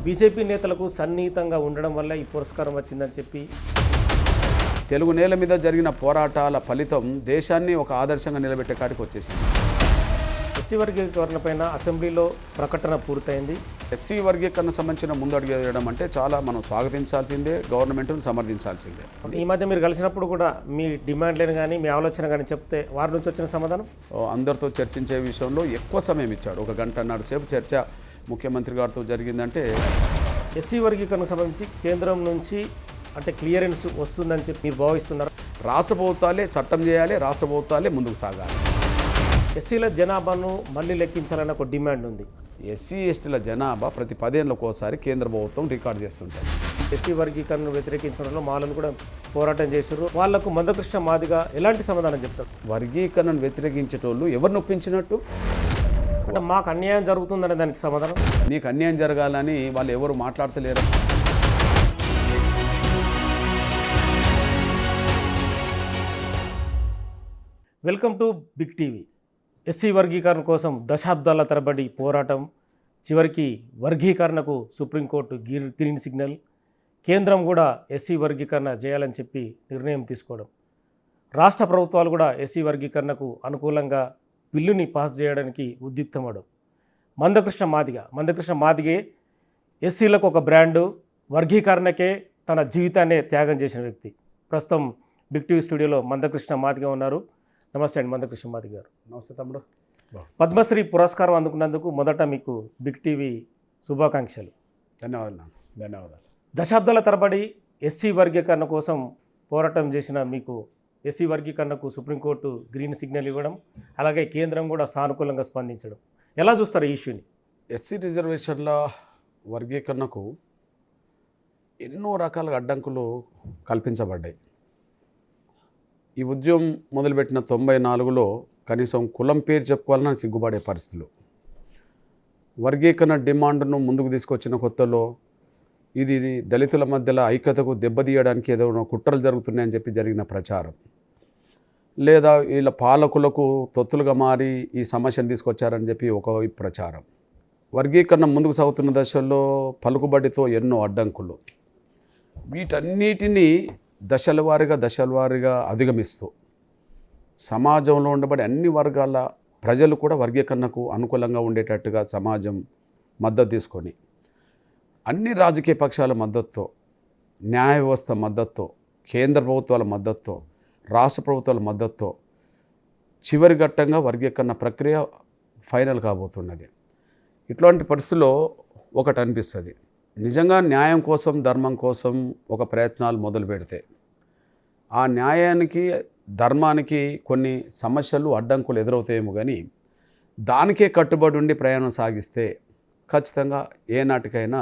BJP నేతలకు సన్నిహితంగా ఉండడం వల్ల ఈ పురస్కారం వచ్చిందని చెప్పి తెలుగు నేల మీద జరిగిన పోరాటాల ఫలితం దేశాన్ని ఒక ఆదర్శంగా నిలబెట్టే కాడికి వచ్చేసింది. ఎస్సీ వర్గీకరణ పైన అసెంబ్లీలో ప్రకటన పూర్తయింది. ఎస్సీ వర్గీకరణ సంబంధించిన ముందడుగు వేయడం అంటే చాలా మనం స్వాగతించాల్సిందే, గవర్నమెంట్ను సమర్థించాల్సిందే. ఈ మధ్య మీరు కలిసినప్పుడు కూడా మీ డిమాండ్లను కానీ మీ ఆలోచన కానీ చెప్తే వారి నుంచి వచ్చిన సమాధానం అందరితో చర్చించే విషయంలో ఎక్కువ సమయం ఇచ్చాడు. 1 గంటన్నర సేపు చర్చ ముఖ్యమంత్రి గారితో జరిగిందంటే ఎస్సీ వర్గీకరణకు సంబంధించి కేంద్రం నుంచి అంటే క్లియరెన్స్ వస్తుందని చెప్పి మీరు భావిస్తున్నారు. రాష్ట్ర ప్రభుత్వాలే చట్టం చేయాలి, రాష్ట్ర ప్రభుత్వాలే ముందుకు సాగాలి. ఎస్సీల జనాభాను మళ్ళీ లెక్కించాలన్న ఒక డిమాండ్ ఉంది. ఎస్సీ ఎస్టీల జనాభా ప్రతి 10 ఏళ్ళకు ఒకసారి కేంద్ర ప్రభుత్వం రికార్డు చేస్తుంటుంది. ఎస్సీ వర్గీకరణను వ్యతిరేకించడంలో మాలను కూడా పోరాటం చేశారు. వాళ్లకు మందకృష్ణ మాదిగా ఎలాంటి సమాధానం చెప్తారు? వర్గీకరణను వ్యతిరేకించేటోళ్ళు ఎవరు నొప్పించినట్టు? అంటే మాకు అన్యాయం జరుగుతుందనే దానికి సమాధానం. నీకు అన్యాయం జరగాలని వాళ్ళు ఎవరు మాట్లాడతలేరు. Welcome to big TV. SC వర్గీకరణ కోసం దశాబ్దాల తరబడి పోరాటం, చివరికి వర్గీకరణకు సుప్రీంకోర్టు గ్రీన్ సిగ్నల్, కేంద్రం కూడా ఎస్సీ వర్గీకరణ చేయాలని చెప్పి నిర్ణయం తీసుకోవడం, రాష్ట్ర ప్రభుత్వాలు కూడా ఎస్సీ వర్గీకరణకు అనుకూలంగా బిల్లుని పాస్ చేయడానికి ఉద్యుక్తమవడం. మందకృష్ణ మాదిగే ఎస్సీలకు ఒక బ్రాండు, వర్గీకరణకే తన జీవితాన్నే త్యాగం చేసిన వ్యక్తి. ప్రస్తుతం బిగ్ టీవీ స్టూడియోలో మందకృష్ణ మాదిగ ఉన్నారు. నమస్తే అండి మందకృష్ణ మాదిగ గారు. నమస్తే తమ్ముడు. పద్మశ్రీ పురస్కారం అందుకున్నందుకు మొదట మీకు బిగ్ టీవీ శుభాకాంక్షలు. ధన్యవాదాలు. దశాబ్దాల తరబడి ఎస్సీ వర్గీకరణ కోసం పోరాటం చేసిన మీకు ఎస్సీ వర్గీకరణకు సుప్రీంకోర్టు గ్రీన్ సిగ్నల్ ఇవ్వడం, అలాగే కేంద్రం కూడా సానుకూలంగా స్పందించడం, ఎలా చూస్తారు ఈ ఇష్యూని? ఎస్సీ రిజర్వేషన్ల వర్గీకరణకు ఎన్నో రకాల అడ్డంకులు కల్పించబడ్డాయి. ఈ ఉద్యమం మొదలుపెట్టిన 94లో కనీసం కులం పేరు చెప్పుకోవాలని సిగ్గుపడే పరిస్థితులు. వర్గీకరణ డిమాండ్ను ముందుకు తీసుకొచ్చిన కొత్తలో ఇది దళితుల మధ్యలో ఐక్యతకు దెబ్బతీయడానికి ఏదో కుట్రలు జరుగుతున్నాయని చెప్పి జరిగిన ప్రచారం, లేదా వీళ్ళ పాలకులకు తొత్తులుగా మారి ఈ సమస్యను తీసుకొచ్చారని చెప్పి ఒకవైపు ప్రచారం. వర్గీకరణ ముందుకు సాగుతున్న దశల్లో పలుకుబడితో ఎన్నో అడ్డంకులు. వీటన్నిటినీ దశల వారీగా అధిగమిస్తూ సమాజంలో ఉండబడే అన్ని వర్గాల ప్రజలు కూడా వర్గీకరణకు అనుకూలంగా ఉండేటట్టుగా సమాజం మద్దతు తీసుకొని, అన్ని రాజకీయ పక్షాల మద్దతుతో, న్యాయ వ్యవస్థ మద్దతుతో, కేంద్ర ప్రభుత్వాల మద్దతుతో, రాష్ట్ర ప్రభుత్వాల మద్దతుతో చివరి ఘట్టంగా వర్గీకరణ ప్రక్రియ ఫైనల్ కాబోతున్నది. ఇట్లాంటి పరిస్థితుల్లో ఒకటి అనిపిస్తుంది, నిజంగా న్యాయం కోసం, ధర్మం కోసం ఒక ప్రయత్నాలు మొదలు పెడితే ఆ న్యాయానికి, ధర్మానికి కొన్ని సమస్యలు, అడ్డంకులు ఎదురవుతాయేమో, కానీ దానికే కట్టుబడి ఉండి ప్రయాణం సాగిస్తే ఖచ్చితంగా ఏనాటికైనా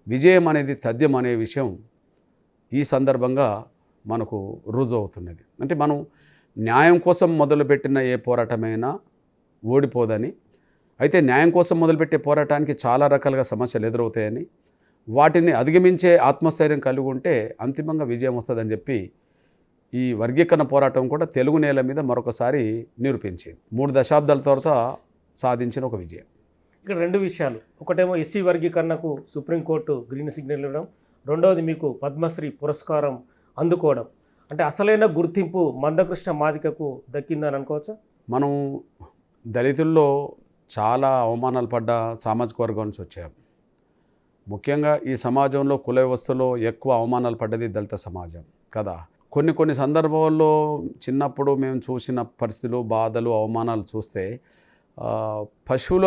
విజయం అనేది తథ్యం అనే విషయం ఈ సందర్భంగా మనకు రుజువు అవుతున్నది. అంటే మనం న్యాయం కోసం మొదలుపెట్టిన ఏ పోరాటమైనా ఓడిపోదని, అయితే న్యాయం కోసం మొదలుపెట్టే పోరాటానికి చాలా రకాలుగా సమస్యలు ఎదురవుతాయని, వాటిని అధిగమించే ఆత్మస్థైర్యం కలిగి ఉంటే అంతిమంగా విజయం వస్తుందని చెప్పి ఈ వర్గీకరణ పోరాటం కూడా తెలుగు నేల మీద మరొకసారి నిరూపించింది. 3 దశాబ్దాల తర్వాత సాధించిన ఒక విజయం. ఇక్కడ 2 విషయాలు, ఒకటేమో ఎస్సీ వర్గీకరణకు సుప్రీంకోర్టు గ్రీన్ సిగ్నల్ ఇవ్వడం, రెండవది మీకు పద్మశ్రీ పురస్కారం అందుకోవడం. అంటే అసలైన గుర్తింపు మందకృష్ణ మాదిగకు దక్కిందని అనుకోవచ్చా? మనం దళితుల్లో చాలా అవమానాలు పడ్డ సామాజిక వర్గం నుంచి వచ్చాం. ముఖ్యంగా ఈ సమాజంలో కుల వ్యవస్థలో ఎక్కువ అవమానాలు పడ్డది దళిత సమాజం కదా. కొన్ని సందర్భాల్లో చిన్నప్పుడు మేము చూసిన పరిస్థితులు, బాధలు, అవమానాలు చూస్తే పశువుల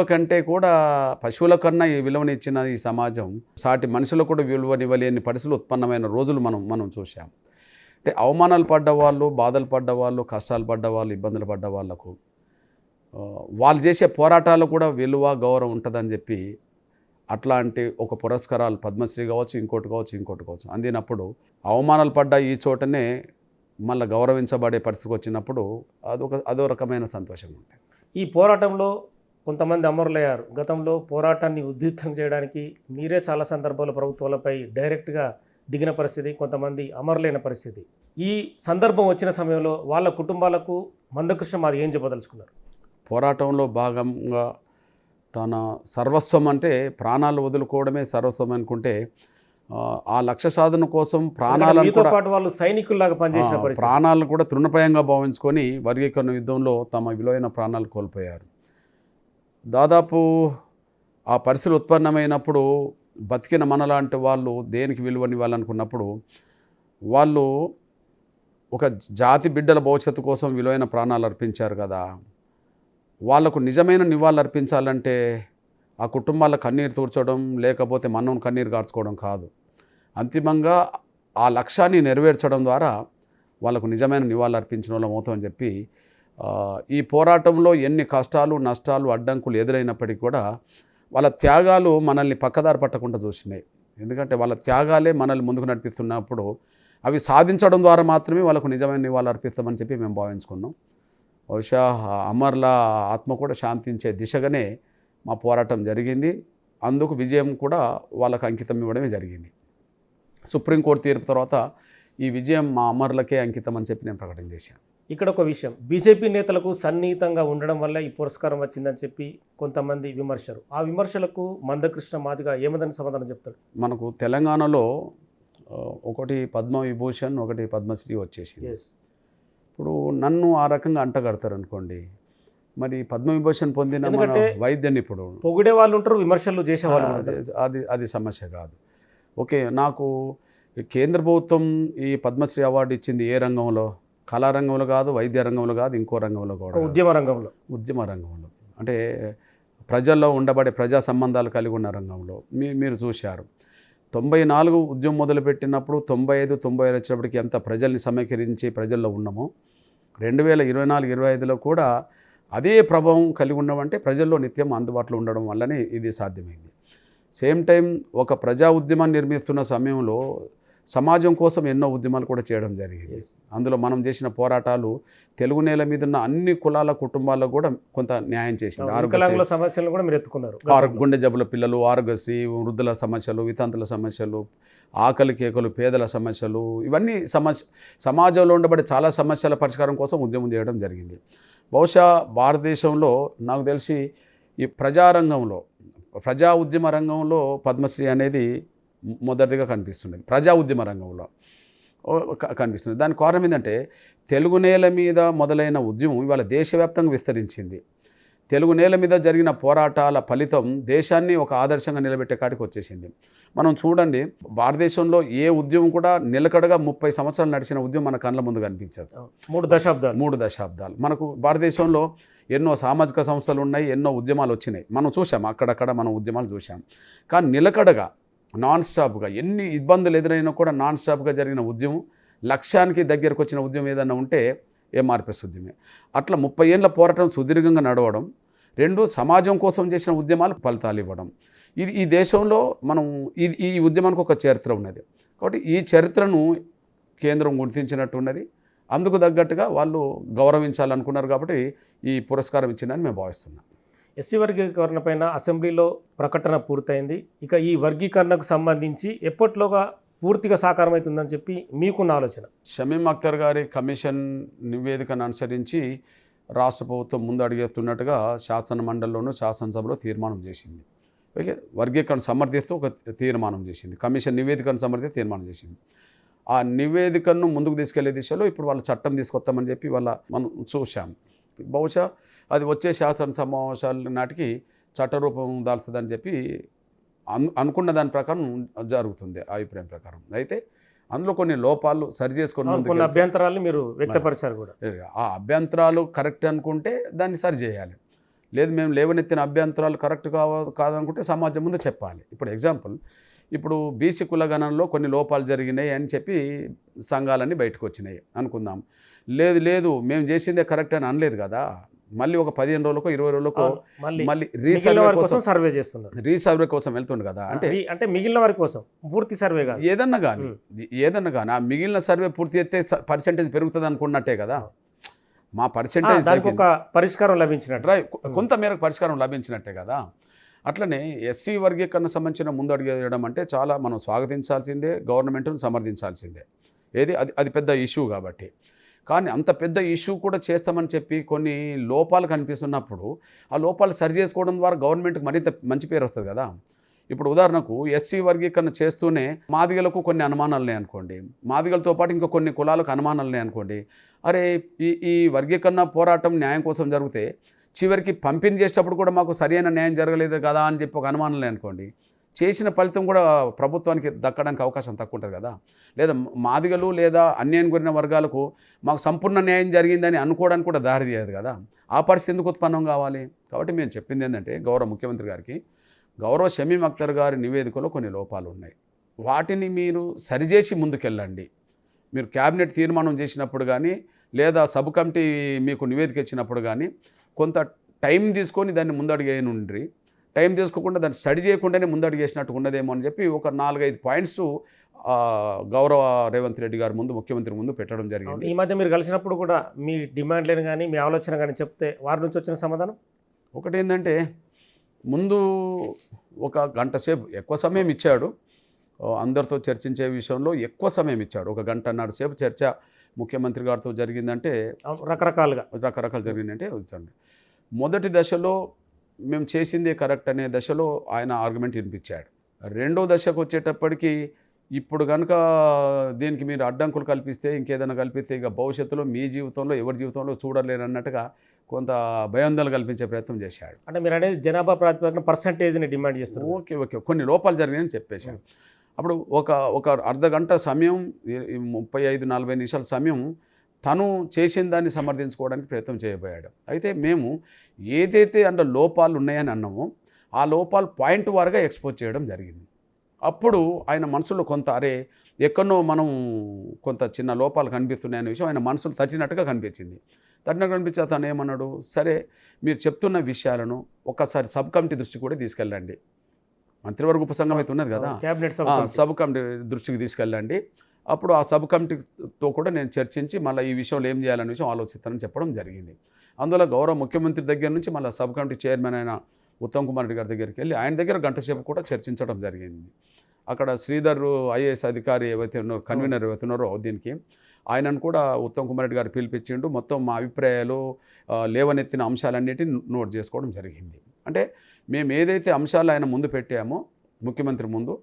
కన్నా ఈ విలువనిచ్చిన ఈ సమాజం సాటి మనుషులకు కూడా విలువనివ్వలేని పరిస్థితులు ఉత్పన్నమైన రోజులు మనం చూసాం. అంటే అవమానాలు పడ్డవాళ్ళు, బాధలు పడ్డవాళ్ళు, కష్టాలు పడ్డవాళ్ళు, ఇబ్బందులు పడ్డ వాళ్ళకు వాళ్ళు చేసే పోరాటాలు కూడా విలువ, గౌరవం ఉంటుందని చెప్పి అట్లాంటి ఒక పురస్కారాలు పద్మశ్రీ కావచ్చు, ఇంకోటి కావచ్చు అందినప్పుడు అవమానాలు పడ్డ ఈ చోటనే మళ్ళీ గౌరవించబడే పరిస్థితికి వచ్చినప్పుడు అదో రకమైన సంతోషం ఉంటుంది. ఈ పోరాటంలో కొంతమంది అమరులయ్యారు. గతంలో పోరాటాన్ని ఉధృతం చేయడానికి మీరే చాలా సందర్భాల్లో ప్రభుత్వాలపై డైరెక్ట్గా దిగిన పరిస్థితి, కొంతమంది అమరులైన పరిస్థితి. ఈ సందర్భం వచ్చిన సమయంలో వాళ్ళ కుటుంబాలకు మందకృష్ణ మాది ఏం చెప్పదలుచుకున్నారు? పోరాటంలో భాగంగా తన సర్వస్వం అంటే ప్రాణాలు వదులుకోవడమే సర్వస్వం అనుకుంటే ఆ లక్ష్య సాధన కోసం ప్రాణాలను మీతో కూడా పాటు వాళ్ళు సైనికుల్లాగా పనిచేసిన పరిస్థితి. ప్రాణాలను కూడా తృణప్రాయంగా భావించుకొని వర్గీకరణ యుద్ధంలో తమ విలువైన ప్రాణాలు కోల్పోయారు. దాదాపు ఆ పరిస్థితులు ఉత్పన్నమైనప్పుడు బతికిన మనలాంటి వాళ్ళు దేనికి విలువనివ్వాలనుకున్నప్పుడు వాళ్ళు ఒక జాతి బిడ్డల భవిష్యత్తు కోసం విలువైన ప్రాణాలు అర్పించారు కదా, వాళ్లకు నిజమైన నివాళులు అర్పించాలంటే ఆ కుటుంబాల కన్నీరు తూర్చడం లేకపోతే మనం కన్నీరు కార్చుకోవడం కాదు. అంతిమంగా ఆ లక్ష్యాన్ని నెరవేర్చడం ద్వారా వాళ్ళకు నిజమైన నివాళులు అర్పించిన వాళ్ళం అవుతామని చెప్పి ఈ పోరాటంలో ఎన్ని కష్టాలు నష్టాలు అడ్డంకులు ఎదురైనప్పటికీ కూడా వాళ్ళ త్యాగాలు మనల్ని పక్కదారి పట్టకుండా చూసినాయి. ఎందుకంటే వాళ్ళ త్యాగాలే మనల్ని ముందుకు నడిపిస్తున్నప్పుడు అవి సాధించడం ద్వారా మాత్రమే వాళ్ళకు నిజమైన నివాళులు అర్పిస్తామని చెప్పి మేము భావించుకున్నాం. బహుశా అమరుల ఆత్మ కూడా శాంతించే దిశగానే మా పోరాటం జరిగింది. అందుకు విజయం కూడా వాళ్ళకు అంకితం ఇవ్వడమే జరిగింది. సుప్రీంకోర్టు తీర్పు తర్వాత ఈ విజయం మా అమరులకే అంకితం అని చెప్పి నేను ప్రకటన చేశాను. ఇక్కడ ఒక విషయం, బీజేపీ నేతలకు సన్నిహితంగా ఉండడం వల్ల ఈ పురస్కారం వచ్చిందని చెప్పి కొంతమంది విమర్శలు. ఆ విమర్శలకు మందకృష్ణ మాదిగా ఏమదని సమాధానం చెప్తాడు? మనకు తెలంగాణలో ఒకటి పద్మవిభూషణ్, ఒకటి పద్మశ్రీ వచ్చేసింది. ఇప్పుడు నన్ను ఆ రకంగా అంటగడతారు అనుకోండి, మరి పద్మవిభూషణ్ పొందిన వైద్య నిపుణుడు పొగిడే వాళ్ళు ఉంటారు, విమర్శలు చేసేవాళ్ళు. అది సమస్య కాదు. ఓకే, నాకు కేంద్ర ప్రభుత్వం ఈ పద్మశ్రీ అవార్డు ఇచ్చింది ఏ రంగంలో? కళారంగంలో కాదు, వైద్య రంగంలో కాదు, ఇంకో రంగంలో కూడా, ఉద్యమ రంగంలో అంటే ప్రజల్లో ఉండబడే ప్రజా సంబంధాలు కలిగి ఉన్న రంగంలో. మీరు చూశారు 94 ఉద్యమం మొదలుపెట్టినప్పుడు 95, 96 వచ్చేటప్పటికి ఎంత ప్రజల్ని సమీకరించి ప్రజల్లో ఉన్నామో 2024-25లో కూడా అదే ప్రభావం కలిగి ఉన్నామంటే ప్రజల్లో నిత్యం అందుబాటులో ఉండడం వల్లనే ఇది సాధ్యమైంది. సేమ్ టైం ఒక ప్రజా ఉద్యమాన్ని నిర్మిస్తున్న సమయంలో సమాజం కోసం ఎన్నో ఉద్యమాలు కూడా చేయడం జరిగింది. అందులో మనం చేసిన పోరాటాలు తెలుగు నేల మీద ఉన్న అన్ని కులాల కుటుంబాలకు కూడా కొంత న్యాయం చేసింది. సమస్యలు కూడా మీరు ఎత్తుకున్నారు. గుండె జబ్బుల పిల్లలు, ఆరోగ్యశ్రీ, వృద్ధుల సమస్యలు, వితంతుల సమస్యలు, ఆకలి కేకలు, పేదల సమస్యలు, ఇవన్నీ సమాజంలో ఉండబడే చాలా సమస్యల పరిష్కారం కోసం ఉద్యమం చేయడం జరిగింది. బహుశా భారతదేశంలో నాకు తెలిసి ఈ ప్రజారంగంలో, ప్రజా ఉద్యమ రంగంలో పద్మశ్రీ అనేది మొదటిగా కనిపిస్తున్నది. ప్రజా ఉద్యమ రంగంలో కనిపిస్తుంది. దానికి కారణం ఏంటంటే తెలుగు నేల మీద మొదలైన ఉద్యమం ఇవాళ దేశవ్యాప్తంగా విస్తరించింది. తెలుగు నేల మీద జరిగిన పోరాటాల ఫలితం దేశాన్ని ఒక ఆదర్శంగా నిలబెట్టే కాడికి వచ్చేసింది. మనం చూడండి, భారతదేశంలో ఏ ఉద్యమం కూడా నిలకడగా 30 సంవత్సరాలు నడిచిన ఉద్యమం మన కళ్ళ ముందు కనిపించదు. 3 దశాబ్దాలు మనకు భారతదేశంలో ఎన్నో సామాజిక సంస్థలు ఉన్నాయి, ఎన్నో ఉద్యమాలు వచ్చినాయి, మనం చూసాం, అక్కడక్కడ మనం ఉద్యమాలు చూసాం. కానీ నిలకడగా నాన్ స్టాప్గా ఎన్ని ఇబ్బందులు ఎదురైనా కూడా నాన్ స్టాప్గా జరిగిన ఉద్యమం, లక్ష్యానికి దగ్గరకు వచ్చిన ఉద్యమం ఏదన్నా ఉంటే ఎంఆర్పిఎస్ ఉద్యమే. అట్లా 30 ఏళ్ళ పోరాటం సుదీర్ఘంగా నడవడం, 2 సమాజం కోసం చేసిన ఉద్యమాలు ఫలితాలు ఇవ్వడం, ఇది ఈ దేశంలో మనం ఈ ఉద్యమానికి ఒక చరిత్ర ఉన్నది. కాబట్టి ఈ చరిత్రను కేంద్రం గుర్తించినట్టు ఉన్నది. అందుకు తగ్గట్టుగా వాళ్ళు గౌరవించాలనుకున్నారు కాబట్టి ఈ పురస్కారం ఇచ్చిందని మేము భావిస్తున్నాం. ఎస్సీ వర్గీకరణ పైన అసెంబ్లీలో ప్రకటన పూర్తయింది. ఇక ఈ వర్గీకరణకు సంబంధించి ఎప్పట్లోగా పూర్తిగా సాకారం అవుతుందని చెప్పి మీకున్న ఆలోచన? షమీం అఖ్తర్ గారి కమిషన్ నివేదికను అనుసరించి రాష్ట్ర ప్రభుత్వం ముందు అడిగేస్తున్నట్టుగా శాసన మండలిలోనూ శాసనసభలో తీర్మానం చేసింది. ఓకే, వర్గీకరణ సమర్థిస్తూ ఒక తీర్మానం చేసింది. కమిషన్ నివేదికను సమర్థిస్తూ తీర్మానం చేసింది. ఆ నివేదికను ముందుకు తీసుకెళ్లే దిశలో ఇప్పుడు వాళ్ళ చట్టం తీసుకొస్తామని చెప్పి మనం చూసాం. బహుశా అది వచ్చే శాసన సమావేశాల నాటికి చట్టరూపం దాల్స్తుందని చెప్పి అనుకున్న దాని ప్రకారం జరుగుతుంది, అభిప్రాయం ప్రకారం. అయితే అందులో కొన్ని లోపాలు సరి చేసుకుని అభ్యంతరాలు మీరు వ్యక్తపరిచారు కూడా. ఆ అభ్యంతరాలు కరెక్ట్ అనుకుంటే దాన్ని సరి చేయాలి. లేదు మేము లేవనెత్తిన అభ్యంతరాలు కరెక్ట్ కాదనుకుంటే సమాజం ముందు చెప్పాలి. ఇప్పుడు ఎగ్జాంపుల్, ఇప్పుడు బీసీ కులగణనలో కొన్ని లోపాలు జరిగినాయి అని చెప్పి సంఘాలన్నీ బయటకు వచ్చినాయి అనుకుందాం. లేదు మేము చేసిందే కరెక్ట్ అని అనలేదు కదా, మళ్ళీ ఒక 15 రోజులకో 20 రోజులకో మళ్ళీ రీసర్వే కోసం వెళ్తుండే కదా. అంటే మిగిలిన వారి కోసం పూర్తి సర్వే కాదు, ఏదన్నా కానీ ఆ మిగిలిన సర్వే పూర్తి చేస్తే పర్సెంటేజ్ పెరుగుతుంది అనుకున్నట్టే కదా. మా పర్సెంటేజ్ ఒక పరిష్కారం లభించినట్టు, కొంత మేరకు పరిష్కారం లభించినట్టే కదా. అట్లనే ఎస్సీ వర్గీకరణ సంబంధించిన ముందు అడిగేయడం అంటే చాలా మనం స్వాగతించాల్సిందే, గవర్నమెంట్ను సమర్థించాల్సిందే. అది పెద్ద ఇష్యూ కాబట్టి. కానీ అంత పెద్ద ఇష్యూ కూడా చేస్తామని చెప్పి కొన్ని లోపాలు కనిపిస్తున్నప్పుడు ఆ లోపాలు సరి చేసుకోవడం ద్వారా గవర్నమెంట్కి మరింత మంచి పేరు వస్తుంది కదా. ఇప్పుడు ఉదాహరణకు ఎస్సీ వర్గీకరణ చేస్తూనే మాదిగలకు కొన్ని అనుమానాలు ఉన్నాయి అనుకోండి, మాదిగలతో పాటు ఇంకా కొన్ని కులాలకు అనుమానాలు ఉన్నాయి అనుకోండి, అరే ఈ వర్గీకరణ పోరాటం న్యాయం కోసం జరిగితే చివరికి పంపిణీ చేసేటప్పుడు కూడా మాకు సరైన న్యాయం జరగలేదు కదా అని చెప్పి ఒక అనుమానాలు అనుకోండి, చేసిన ఫలితం కూడా ప్రభుత్వానికి దక్కడానికి అవకాశం తక్కువ ఉంటుంది కదా. లేదా మాదిగలు లేదా అన్యాయం గురిన వర్గాలకు మాకు సంపూర్ణ న్యాయం జరిగిందని అనుకోవడానికి కూడా దారి తీయదు కదా. ఆ పరిస్థితి ఎందుకు ఉత్పన్నం కావాలి? కాబట్టి మేము చెప్పింది ఏంటంటే గౌరవ ముఖ్యమంత్రి గారికి, గౌరవ షమీమ్ అఖ్తర్ గారి నివేదికలో కొన్ని లోపాలు ఉన్నాయి, వాటిని మీరు సరిచేసి ముందుకెళ్ళండి. మీరు క్యాబినెట్ తీర్మానం చేసినప్పుడు కానీ లేదా సబ్ కమిటీ మీకు నివేదిక ఇచ్చినప్పుడు కానీ కొంత టైం తీసుకొని దాన్ని ముందడుగేయనుండ్రి. టైం తీసుకోకుండా దాన్ని స్టడీ చేయకుండానే ముందడుగేసినట్టు ఉన్నదేమో అని చెప్పి ఒక 4-5 పాయింట్స్ గౌరవ రేవంత్ రెడ్డి గారి ముందు, ముఖ్యమంత్రి ముందు పెట్టడం జరిగింది. ఈ మధ్య మీరు కలిసినప్పుడు కూడా మీ డిమాండ్లను కానీ మీ ఆలోచన కానీ చెప్తే వారి నుంచి వచ్చిన సమాధానం ఒకటి ఏంటంటే, ముందు ఒక గంట సేపు ఎక్కువ సమయం ఇచ్చాడు, అందరితో చర్చించే విషయంలో ఎక్కువ సమయం ఇచ్చాడు. 1 గంటన్నర సేపు చర్చ ముఖ్యమంత్రి గారితో జరిగిందంటే, రకరకాలు జరిగిందంటే వచ్చండి. మొదటి దశలో మేము చేసిందే కరెక్ట్ అనే దశలో ఆయన ఆర్గ్యుమెంట్ వినిపించాడు. రెండో దశకు వచ్చేటప్పటికి ఇప్పుడు కనుక దీనికి మీరు అడ్డంకులు కల్పిస్తే, ఇంకేదైనా కల్పిస్తే ఇక భవిష్యత్తులో మీ జీవితంలో ఎవరి జీవితంలో చూడలేరన్నట్టుగా కొంత భయాందోళన కల్పించే ప్రయత్నం చేశాడు. అంటే మీరు అనేది జనాభా ప్రాతిపదికన పర్సంటేజ్ని డిమాండ్ చేస్తారు. ఓకే కొన్ని లోపాలు జరిగాయని చెప్పేశాడు. అప్పుడు ఒక అర్ధగంట సమయం, 35-40 నిమిషాల సమయం తను చేసిన దాన్ని సమర్థించుకోవడానికి ప్రయత్నం చేయబోయాడు. అయితే మేము ఏదైతే అందులో లోపాలు ఉన్నాయని అన్నామో ఆ లోపాలు పాయింట్ వారుగా ఎక్స్పోజ్ చేయడం జరిగింది. అప్పుడు ఆయన మనసులో కొంత అరే ఎక్కడో మనం కొంత చిన్న లోపాలు కనిపిస్తున్నాయనే విషయం ఆయన మనసులో తట్టినట్టుగా కనిపించింది. కనిపించి అతను ఏమన్నాడు, సరే మీరు చెప్తున్న విషయాలను ఒకసారి సబ్ కమిటీ దృష్టికి కూడా తీసుకెళ్ళండి. మంత్రివర్గ ఉపసంఘం అయితే ఉన్నది కదా, సబ్ కమిటీ దృష్టికి తీసుకెళ్ళండి. అప్పుడు ఆ సబ్ కమిటీతో కూడా నేను చర్చించి మళ్ళీ ఈ విషయంలో ఏం చేయాలనే విషయం ఆలోచిస్తానని చెప్పడం జరిగింది. అందులో గౌరవ ముఖ్యమంత్రి దగ్గర నుంచి మళ్ళీ సబ్ కమిటీ చైర్మన్ అయిన ఉత్తమ్ కుమార్ రెడ్డి గారి దగ్గరికి వెళ్ళి ఆయన దగ్గర గంట సేపు కూడా చర్చించడం జరిగింది. అక్కడ శ్రీధర్ ఐఏఎస్ అధికారి ఏవైతే ఉన్నారో, కన్వీనర్ ఏవైతే ఉన్నారో దీనికి, ఆయనను కూడా ఉత్తమ్ కుమార్ రెడ్డి గారు పిలిపించిండు. మొత్తం మా అభిప్రాయాలు లేవనెత్తిన అంశాలన్నిటిని నోట్ చేసుకోవడం జరిగింది. అంటే మేము ఏదైతే అంశాలు ఆయన ముందు పెట్టామో ముఖ్యమంత్రి ముందు,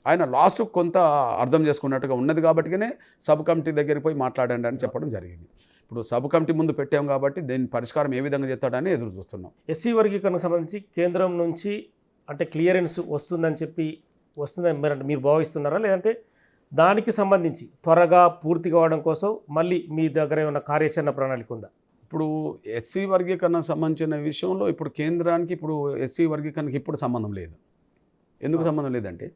ఆయన లాస్ట్ కొంత అర్థం చేసుకున్నట్టుగా ఉన్నది కాబట్టినే సబ్ కమిటీ దగ్గరికి పోయి మాట్లాడండి అని చెప్పడం జరిగింది. ఇప్పుడు సబ్ కమిటీ ముందు పెట్టాం కాబట్టి దీని పరిష్కారం ఏ విధంగా చేస్తాడని ఎదురు చూస్తున్నాం. ఎస్సీ వర్గీకరణకు సంబంధించి కేంద్రం నుంచి అంటే క్లియరెన్స్ వస్తుందని మీరు భావిస్తున్నారా, లేదంటే దానికి సంబంధించి త్వరగా పూర్తి కావడం కోసం మళ్ళీ మీ దగ్గర ఏమైనా కార్యాచరణ ప్రణాళిక ఉందా? ఇప్పుడు ఎస్సీ వర్గీకరణకు సంబంధించిన విషయంలో ఇప్పుడు కేంద్రానికి ఇప్పుడు ఎస్సీ వర్గీకరణకి ఇప్పుడు సంబంధం లేదు. ఎందుకు సంబంధం లేదంటే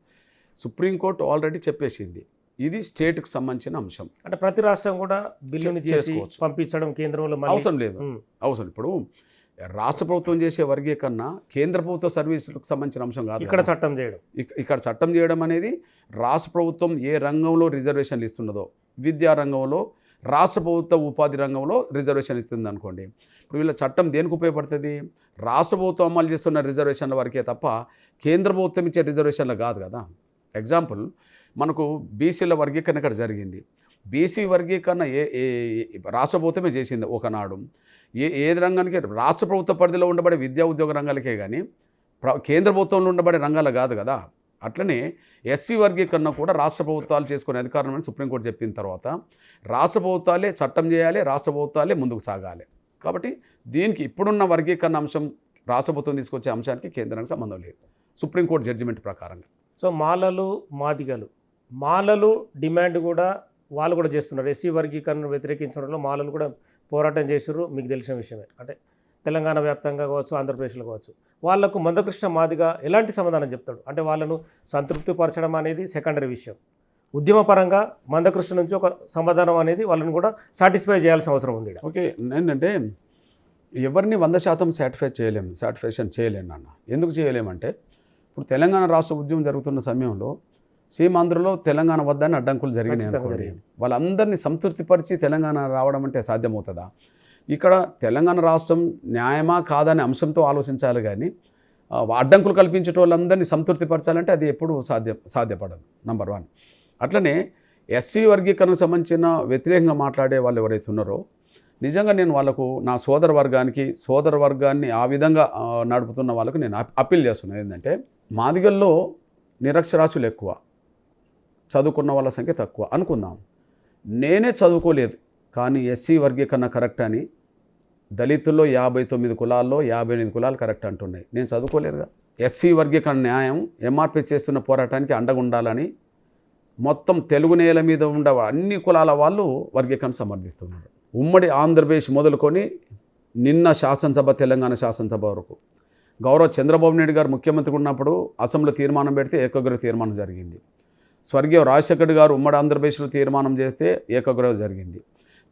సుప్రీంకోర్టు ఆల్రెడీ చెప్పేసింది ఇది స్టేట్కి సంబంధించిన అంశం. అంటే ప్రతి రాష్ట్రం కూడా బిల్లుని చేసి పంపించడం కేంద్రంలో అవసరం లేదు. ఇప్పుడు రాష్ట్ర ప్రభుత్వం చేసే వర్గీకరణ కేంద్ర ప్రభుత్వ సర్వీసులకు సంబంధించిన అంశం కాదు. ఇక్కడ చట్టం చేయడం అనేది రాష్ట్ర ప్రభుత్వం ఏ రంగంలో రిజర్వేషన్లు ఇస్తున్నదో, విద్యా రంగంలో, రాష్ట్ర ప్రభుత్వ ఉపాధి రంగంలో రిజర్వేషన్ ఇస్తుంది అనుకోండి. ఇప్పుడు వీళ్ళ చట్టం దేనికి ఉపయోగపడుతుంది? రాష్ట్ర ప్రభుత్వం అమలు చేస్తున్న రిజర్వేషన్ల వరకే తప్ప కేంద్ర ప్రభుత్వం ఇచ్చే రిజర్వేషన్లు కాదు కదా. ఎగ్జాంపుల్, మనకు బీసీల వర్గీకరణ ఇక్కడ జరిగింది. బీసీ వర్గీకరణ రాష్ట్ర ప్రభుత్వమే చేసింది ఒకనాడు. ఏ రంగానికి రాష్ట్ర ప్రభుత్వ పరిధిలో ఉండబడే విద్యా ఉద్యోగ రంగాలకే కానీ కేంద్ర ప్రభుత్వంలో ఉండబడే రంగాలు కాదు కదా. అట్లనే ఎస్సీ వర్గీకరణ కూడా రాష్ట్ర ప్రభుత్వాలు చేసుకునే అధికారం అని సుప్రీంకోర్టు చెప్పిన తర్వాత రాష్ట్ర ప్రభుత్వాలే చట్టం చేయాలి, రాష్ట్ర ప్రభుత్వాలే ముందుకు సాగాలి. కాబట్టి దీనికి ఇప్పుడున్న వర్గీకరణ అంశం రాష్ట్ర ప్రభుత్వం తీసుకొచ్చే అంశానికి కేంద్రానికి సంబంధం లేదు సుప్రీంకోర్టు జడ్జిమెంట్ ప్రకారంగా. సో మాలలు డిమాండ్ కూడా వాళ్ళు కూడా చేస్తున్నారు. ఎస్సీ వర్గీకరణను వ్యతిరేకించడంలో మాలలు కూడా పోరాటం చేశారు, మీకు తెలిసిన విషయమే. అంటే తెలంగాణ వ్యాప్తంగా కావచ్చు, ఆంధ్రప్రదేశ్లో కావచ్చు. వాళ్లకు మందకృష్ణ మాదిగ ఎలాంటి సమాధానం చెప్తాడు? అంటే వాళ్ళను సంతృప్తిపరచడం అనేది సెకండరీ విషయం. ఉద్యమపరంగా మందకృష్ణ నుంచి ఒక సమాధానం అనేది వాళ్ళని కూడా సాటిస్ఫై చేయాల్సిన అవసరం ఉంది. ఓకే, ఏంటంటే ఎవరిని 100% సాటిస్ఫాక్షన్ చేయలేము నాన్న. ఎందుకు చేయలేమంటే ఇప్పుడు తెలంగాణ రాష్ట్ర ఉద్యమం జరుగుతున్న సమయంలో సీమాంధ్రలో తెలంగాణ వద్దని అడ్డంకులు జరిగినాయి. వాళ్ళందరినీ సంతృప్తిపరిచి తెలంగాణ రావడం అంటే సాధ్యమవుతుందా? ఇక్కడ తెలంగాణ రాష్ట్రం న్యాయమా కాదనే అంశంతో ఆలోచించాలి కానీ అడ్డంకులు కల్పించే వాళ్ళందరినీ సంతృప్తిపరచాలంటే అది ఎప్పుడు సాధ్యపడదు. నంబర్ 1. అట్లనే ఎస్సీ వర్గీకరణకు సంబంధించిన వ్యతిరేకంగా మాట్లాడే వాళ్ళు ఎవరైతే ఉన్నారో నిజంగా నేను వాళ్ళకు నా సోదర వర్గాన్ని ఆ విధంగా నడుపుతున్న వాళ్ళకు నేను అప్పీల్ చేస్తున్నాను. ఏంటంటే మాదిగల్లో నిరక్షరాస్యులు ఎక్కువ, చదువుకున్న వాళ్ళ సంఖ్య తక్కువ అనుకుందాం. నేనే చదువుకోలేదు, కానీ ఎస్సీ వర్గీకరణ కరెక్ట్ అని దళితుల్లో 59 కులాల్లో 58 కులాలు కరెక్ట్ అంటున్నాయి. నేను చదువుకోలేదుగా. ఎస్సీ వర్గీకరణ న్యాయం ఎంఆర్పీ చేస్తున్న పోరాటానికి అండగా ఉండాలని మొత్తం తెలుగు నేల మీద ఉండే అన్ని కులాల వాళ్ళు వర్గీకరణ సమర్థిస్తున్నారు. ఉమ్మడి ఆంధ్రప్రదేశ్ మొదలుకొని నిన్న శాసనసభ, తెలంగాణ శాసనసభ వరకు గౌరవ చంద్రబాబు నాయుడు గారు ముఖ్యమంత్రి ఉన్నప్పుడు అసెంబ్లీలో తీర్మానం పెడితే ఏకగ్రీవ తీర్మానం జరిగింది. స్వర్గీయ రాజశేఖర్ గారు ఉమ్మడి ఆంధ్రప్రదేశ్లో తీర్మానం చేస్తే ఏకగ్రీవం జరిగింది.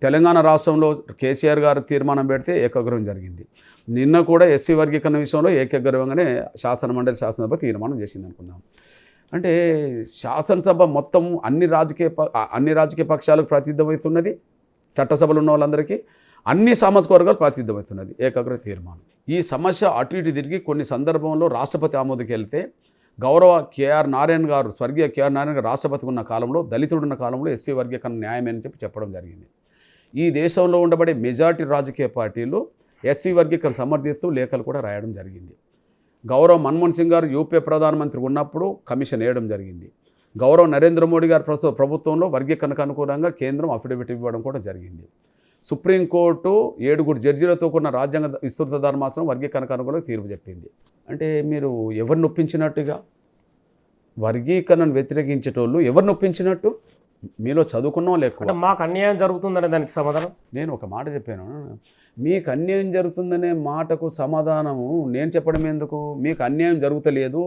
తెలంగాణ రాష్ట్రంలో కేసీఆర్ గారు తీర్మానం పెడితే ఏకగ్రీవం జరిగింది. నిన్న కూడా ఎస్సీ వర్గీకరణ విషయంలో ఏకగ్రీవంగానే శాసనసభ తీర్మానం చేసింది అనుకుందాం. అంటే శాసనసభ మొత్తం అన్ని రాజకీయ పక్షాలకు ప్రాతినిధ్యమవుతున్నది, చట్టసభలు ఉన్న వాళ్ళందరికీ అన్ని సామాజిక వర్గాలు ప్రాతినిధ్యమవుతున్నది ఏకగ్రీవ తీర్మానం. ఈ సమస్య అటు ఇటు తిరిగి కొన్ని సందర్భంలో రాష్ట్రపతి ఆమోదకి వెళ్తే గౌరవ స్వర్గీయ కేఆర్ నారాయణ గారు రాష్ట్రపతిగా ఉన్న కాలంలో, దళితుడున్న కాలంలో ఎస్సీ వర్గీకరణ న్యాయమని చెప్పడం జరిగింది. ఈ దేశంలో ఉండబడే మెజారిటీ రాజకీయ పార్టీలు ఎస్సీ వర్గీకరణ సమర్థిస్తూ లేఖలు కూడా రాయడం జరిగింది. గౌరవ మన్మోహన్ సింగ్ గారు యూపీఏ ప్రధానమంత్రి ఉన్నప్పుడు కమిషన్ వేయడం జరిగింది. గౌరవ నరేంద్ర మోడీ గారు ప్రస్తుత ప్రభుత్వంలో వర్గీకరణకు అనుకూలంగా కేంద్రం అఫిడవిట్ ఇవ్వడం కూడా జరిగింది. సుప్రీంకోర్టు 7 జడ్జీలతో కూడిన రాజ్యాంగ విస్తృత ధర్మాసనం వర్గీకరణకు అనుకూలంగా తీర్పు చెప్పింది. అంటే మీరు ఎవరిని ఒప్పించినట్టుగా? వర్గీకరణను వ్యతిరేకించేటోళ్ళు ఎవరిని ఒప్పించినట్టు? మీలో చదువుకున్నాం లేకుండా మాకు అన్యాయం జరుగుతుందనే దానికి సమాధానం నేను ఒక మాట చెప్పాను. మీకు అన్యాయం జరుగుతుందనే మాటకు సమాధానము నేను చెప్పడం ఎందుకు? మీకు అన్యాయం జరుగుతలేదు,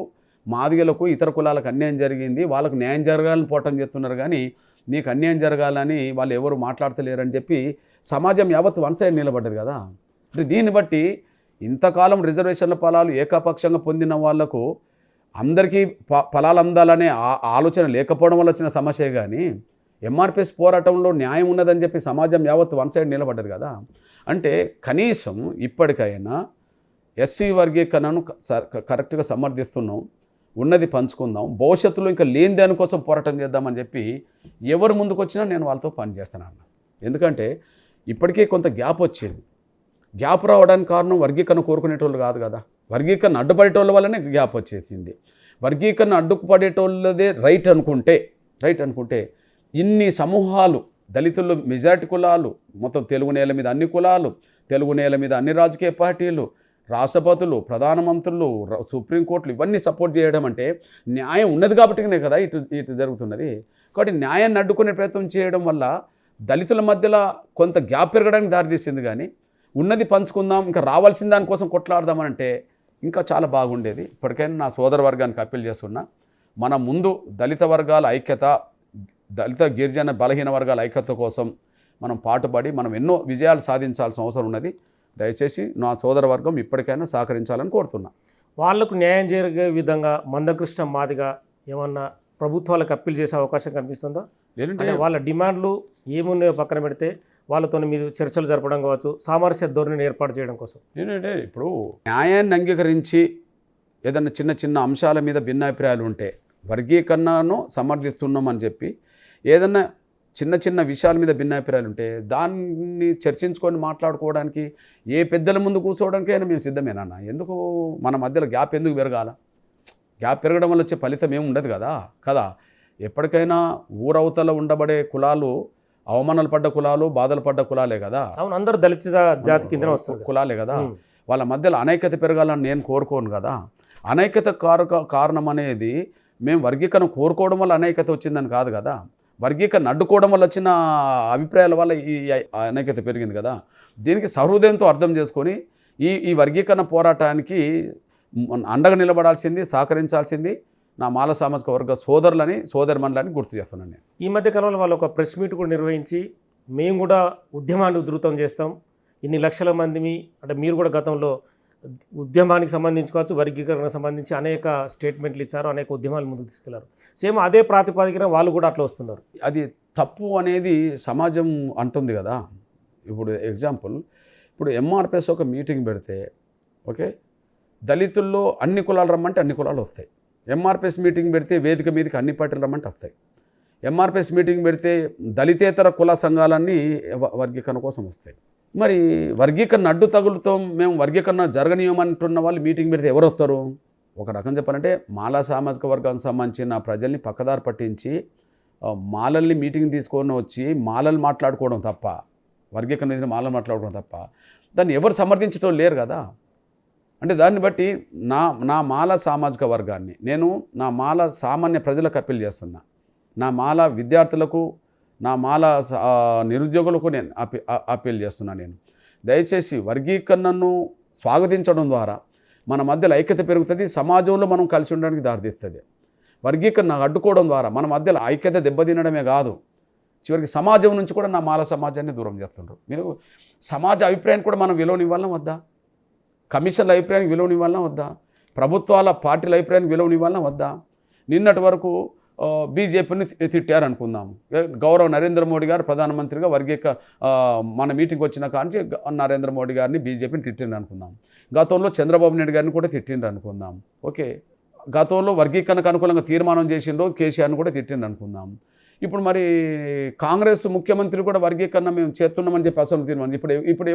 మాదిగలకు ఇతర కులాలకు అన్యాయం జరిగింది, వాళ్ళకు న్యాయం జరగాలని పోవటం చేస్తున్నారు, కానీ మీకు అన్యాయం జరగాలని వాళ్ళు ఎవరు మాట్లాడతలేరని చెప్పి సమాజం యావత్ వన్ సైడ్ నిలబడ్డది కదా. అంటే దీన్ని బట్టి ఇంతకాలం రిజర్వేషన్ల ఫలాలు ఏకపక్షంగా పొందిన వాళ్లకు అందరికీ ఫలాలు అందాలనే ఆలోచన లేకపోవడం వల్ల వచ్చిన సమస్య, కానీ ఎంఆర్పిఎస్ పోరాటంలో న్యాయం ఉన్నదని చెప్పి సమాజం యావత్ వన్ సైడ్ నిలబడ్డది కదా. అంటే కనీసం ఇప్పటికైనా ఎస్సీ వర్గీకరణను కరెక్ట్గా సమర్థిస్తున్నాం, ఉన్నది పంచుకుందాం, భవిష్యత్తులో ఇంకా లేని దానికోసం పోరాటం చేద్దామని చెప్పి ఎవరు ముందుకు వచ్చినా నేను వాళ్ళతో పనిచేస్తాను. ఎందుకంటే ఇప్పటికే కొంత గ్యాప్ వచ్చింది. గ్యాప్ రావడానికి కారణం వర్గీకరణ కోరుకునేటోళ్ళు కాదు కదా, వర్గీకరణ అడ్డుపడేటోళ్ళ వల్లనే గ్యాప్ వచ్చేసింది. వర్గీకరణ అడ్డుపడేటోళ్ళదే రైట్ అనుకుంటే ఇన్ని సమూహాలు, దళితుల్లో మెజారిటీ కులాలు, మొత్తం తెలుగు నేల మీద అన్ని కులాలు, తెలుగు నేల మీద అన్ని రాజకీయ పార్టీలు, రాష్ట్రపతులు, ప్రధానమంత్రులు, సుప్రీంకోర్టులు ఇవన్నీ సపోర్ట్ చేయడం అంటే న్యాయం ఉన్నది కాబట్టినే కదా ఇటు జరుగుతున్నది. కాబట్టి న్యాయాన్ని అడ్డుకునే ప్రయత్నం చేయడం వల్ల దళితుల మధ్యలో కొంత గ్యాప్ పెరగడానికి దారితీసింది, కానీ ఉన్నది పంచుకుందాం, ఇంకా రావాల్సిన దానికోసం కొట్లాడదామనంటే ఇంకా చాలా బాగుండేది. ఇప్పటికైనా నా సోదర వర్గానికి అప్పీల్ చేస్తున్నా, మన ముందు దళిత వర్గాల ఐక్యత, దళిత గిరిజన బలహీన వర్గాల ఐక్యత కోసం మనం పాటుపడి మనం ఎన్నో విజయాలు సాధించాల్సిన అవసరం ఉన్నది. దయచేసి నా సోదర వర్గం ఇప్పటికైనా సహకరించాలని కోరుతున్నా. వాళ్లకు న్యాయం జరిగే విధంగా మందకృష్ణ మాదిగా ఏమన్నా ప్రభుత్వాలకు అప్పీల్ చేసే అవకాశం కనిపిస్తుందా? లేదంటే వాళ్ళ డిమాండ్లు ఏమున్నాయో పక్కన పెడితే వాళ్ళతో మీరు చర్చలు జరపడం కావచ్చు, సామరస్య ధోరణిని ఏర్పాటు చేయడం కోసం. ఏంటంటే ఇప్పుడు న్యాయాన్ని అంగీకరించి ఏదన్నా చిన్న చిన్న అంశాల మీద భిన్నాభిప్రాయాలు ఉంటే వర్గీకరణను సమర్థిస్తున్నామని చెప్పి ఏదన్నా చిన్న చిన్న విషయాల మీద భిన్నాభిప్రాయాలు ఉంటే దాన్ని చర్చించుకొని మాట్లాడుకోవడానికి ఏ పెద్దల ముందు కూర్చోవడానికైనా మేము సిద్ధమేనన్నా. ఎందుకు మన మధ్యలో గ్యాప్ ఎందుకు పెరగాల? గ్యాప్ పెరగడం వల్ల వచ్చే ఫలితం ఏమి ఉండదు కదా. ఎప్పటికైనా ఊరవతల ఉండబడే కులాలు, అవమానాలు పడ్డ కులాలు, బాధలు పడ్డ కులాలే కదా. అవును, అందరూ దళిత జాతి కింద వస్తుంది కులాలే కదా. వాళ్ళ మధ్యలో అనైక్యత పెరగాలని నేను కోరుకోను కదా. అనైక్యత కారణం అనేది మేము వర్గీకరణ కోరుకోవడం వల్ల అనైక్యత వచ్చిందని కాదు కదా, వర్గీకరణ అడ్డుకోవడం వల్ల వచ్చిన అభిప్రాయాల వల్ల ఈ అనైక్యత పెరిగింది కదా. దీనికి సహృదయంతో అర్థం చేసుకొని ఈ వర్గీకరణ పోరాటానికి అండగా నిలబడాల్సింది, సహకరించాల్సింది నా మాల సామాజిక వర్గ సోదరిమణులని గుర్తు చేస్తున్నాను నేను. ఈ మధ్య కాలంలో వాళ్ళు ఒక ప్రెస్ మీట్ కూడా నిర్వహించి మేము కూడా ఉద్యమాన్ని ఉధృతం చేస్తాం, ఇన్ని లక్షల మంది, అంటే మీరు కూడా గతంలో ఉద్యమానికి సంబంధించుకోవచ్చు, వర్గీకరణకు సంబంధించి అనేక స్టేట్మెంట్లు ఇచ్చారు, అనేక ఉద్యమాలు ముందుకు తీసుకెళ్లారు. సేమ్ అదే ప్రాతిపదికన వాళ్ళు కూడా అట్లా వస్తున్నారు. అది తప్పు అనేది సమాజం అంటుంది కదా. ఇప్పుడు ఎగ్జాంపుల్, ఇప్పుడు ఎంఆర్పిఎస్ ఒక మీటింగ్ పెడితే ఓకే, దళితుల్లో అన్ని కులాలు రమ్మంటే అన్ని కులాలు వస్తాయి. ఎంఆర్పిఎస్ మీటింగ్ పెడితే వేదిక మీదకి అన్ని పార్టీలు రమ్మంటే వస్తాయి. ఎంఆర్పిఎస్ మీటింగ్ పెడితే దళితేతర కుల సంఘాలన్నీ వర్గీకరణ కోసం వస్తాయి. మరి వర్గీకరణ అడ్డు తగులుతాం, మేము వర్గీకరణ జరగనీయమంటున్న వాళ్ళు మీటింగ్ పెడితే ఎవరు వస్తారు? ఒక రకం చెప్పాలంటే మాలా సామాజిక వర్గానికి సంబంధించిన ప్రజల్ని పక్కదారి పట్టించి మాలల్ని మీటింగ్ తీసుకొని వచ్చి మాలలు మాట్లాడుకోవడం తప్ప, వర్గీకరణ మీద మాలలు మాట్లాడుకోవడం తప్ప దాన్ని ఎవరు సమర్థించడం లేరు కదా. అంటే దాన్ని బట్టి నా మాల సామాజిక వర్గాన్ని నేను నా మాల సామాన్య ప్రజలకు అప్పీల్ చేస్తున్నా, నా మాల విద్యార్థులకు, నా మాల నిరుద్యోగులకు నేను అప్పీల్ చేస్తున్నా. నేను దయచేసి వర్గీకరణను స్వాగతించడం ద్వారా మన మధ్యలో ఐక్యత పెరుగుతుంది, సమాజంలో మనం కలిసి ఉండడానికి దారితీస్తుంది. వర్గీకరణ అడ్డుకోవడం ద్వారా మన మధ్యలో ఐక్యత దెబ్బతినడమే కాదు, చివరికి సమాజం నుంచి కూడా నా మాల సమాజాన్ని దూరం చేస్తుండ్రు. మీరు సమాజ అభిప్రాయాన్ని కూడా మనం విలువనివ్వాలన్నా వద్దా? కమిషన్ల అభిప్రాయానికి విలువనివ్వాలన్నా వద్దా? ప్రభుత్వాల పార్టీల అభిప్రాయానికి విలువనివ్వాలన్నా వద్దా? నిన్నటి వరకు బీజేపీని తిట్టారు అనుకుందాం. గౌరవ నరేంద్ర మోడీ గారు ప్రధానమంత్రిగా మన మీటింగ్కి వచ్చిన కాంచి నరేంద్ర మోడీ గారిని బీజేపీని తిట్టిండ్రు అనుకుందాం. గతంలో చంద్రబాబు నాయుడు గారిని కూడా తిట్టిండ్రు అనుకుందాం. ఓకే, గతంలో వర్గీకరణకు అనుకూలంగా తీర్మానం చేసిండ్రు, కేసీఆర్ని కూడా తిట్టిండ్రు అనుకుందాం. ఇప్పుడు మరి కాంగ్రెస్ ముఖ్యమంత్రి కూడా వర్గీకరణ మేము చేస్తున్నామని చెప్పి అసలు తీర్మానం ఇప్పుడు